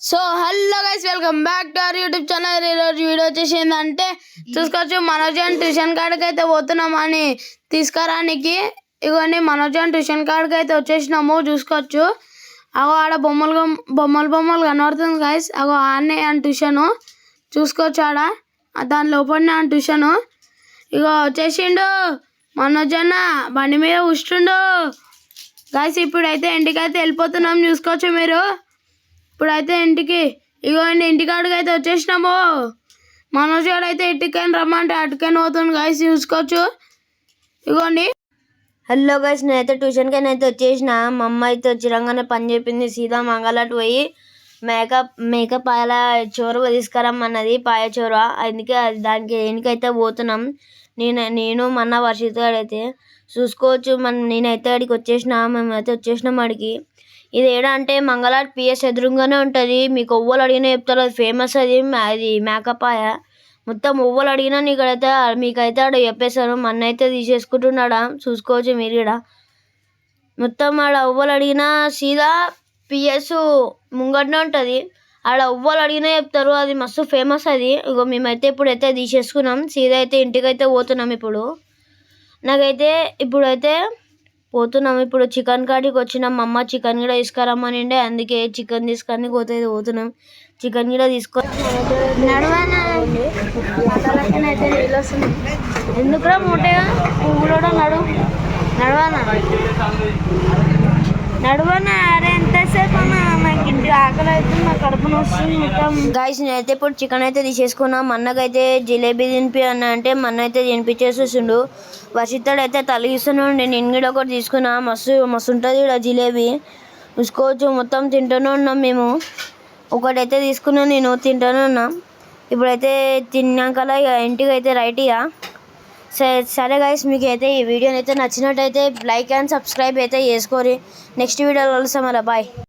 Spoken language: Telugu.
So hello guys, welcome back to our YouTube channel. ఈరోజు వీడియో వచ్చేసి ఏంటంటే చూసుకోవచ్చు, మనోజన్ ట్యూషన్ కాడికి అయితే పోతున్నామని తీసుకురానికి. ఇవన్నీ మనోజన్ ట్యూషన్ కాడికి అయితే వచ్చేసినాము. చూసుకోవచ్చు, అగో ఆడ బొమ్మలు కనబడుతుంది గైస్. అగో ఆడనే అని ట్యూషను చూసుకోవచ్చు, ఆడ దాని లోపలనే అని ట్యూషను. ఇగో వచ్చేసిండు మనోజన్న, బండి మీద కూర్చుండు గైస్. ఇప్పుడైతే ఇంటికైతే వెళ్ళిపోతున్నాం, చూసుకోవచ్చు మీరు. ఇప్పుడైతే ఇగోండి ఇంటికాడికి అయితే వచ్చేసినాము. మనోజ్ గారు అయితే ఇటుకని రమ్మంటే అటుకని పోతుంది గైస్, చూసుకోవచ్చు. ఇగోండి. హలో గైస్, నేనైతే ట్యూషన్కి అయితే వచ్చేసిన. మా అమ్మ అయితే వచ్చిరంగానే పని చెప్పింది. సీదా మంగళాటు పోయి మేకప్ పాయల చోరువ తీసుకురమ్మన్నది, పాయ చోరువ. అందుకే దానికి దేనికైతే పోతున్నాం. నేను మొన్న వర్షిత్ గారు అయితే చూసుకోవచ్చు. నేనైతే అడిగి వచ్చేసిన, మేమైతే వచ్చేసినాం అడిగి. ఇది ఏడా అంటే మంగళాట్ పిఎస్ ఎదురుగానే ఉంటుంది. మీకు ఒవ్వలు అడిగినా చెప్తారు, అది ఫేమస్. అది మేకప్ పాయ మొత్తం ఒవ్వలు అడిగినా నీకైతే మీకైతే ఆడ చెప్పేశారు. మన్న అయితే తీసేసుకుంటున్నాడా, చూసుకోవచ్చు మీరు కూడా. మొత్తం ఆడ ఒవ్వలు అడిగినా సీదా పిఎస్ ముంగటనే ఉంటుంది. ఆడ ఒవ్వలు అడిగినా చెప్తారు, అది మస్తు ఫేమస్ అది. ఇగో మేమైతే ఇప్పుడైతే తీసేసుకున్నాం, సీదా అయితే ఇంటికైతే పోతున్నాం. నాకైతే ఇప్పుడైతే పోతున్నాం. ఇప్పుడు చికెన్ కాడికి వచ్చినాం. మా అమ్మ చికెన్ కూడా తీసుకురమ్మనిండే, అందుకే చికెన్ తీసుకొని పోతున్నాం. చికెన్ కూడా తీసుకొని అయితే నీళ్ళు వస్తుంది. ఎందుకురా మూటగా పువ్వులో నడవనా అరే ఎంతసేపు అన్నా, నాకు ఇంటి ఆకలి అయితే నా కడుపున వస్తుంది మొత్తం. గాయస్, నేనైతే ఇప్పుడు చికెన్ అయితే తీసేసుకున్నాం. మన్నకైతే జిలేబీ తినిపి అన్న అంటే మన్న అయితే తినిపించేస్తుండు. వర్షిత్తాడు అయితే తలిగిస్తున్నాడు. నేను కూడా ఒకటి తీసుకున్నా, మస్తు ఉంటుంది ఇక్కడ జిలేబీ, చూసుకోవచ్చు. మొత్తం తింటూనే ఉన్నాం మేము. ఒకటైతే తీసుకున్నాం, నేను తింటూనే ఉన్నా. ఇప్పుడైతే తిన్నాకలా ఇంటికి అయితే రైట్ ఇక. సరే గైస్, మీకు అయితే ఈ వీడియోని అయితే నచ్చినట్టయితే లైక్ అండ్ సబ్స్క్రైబ్ అయితే చేసుకోరి. నెక్స్ట్ వీడియోలో కలుస్తాం, బాయ్.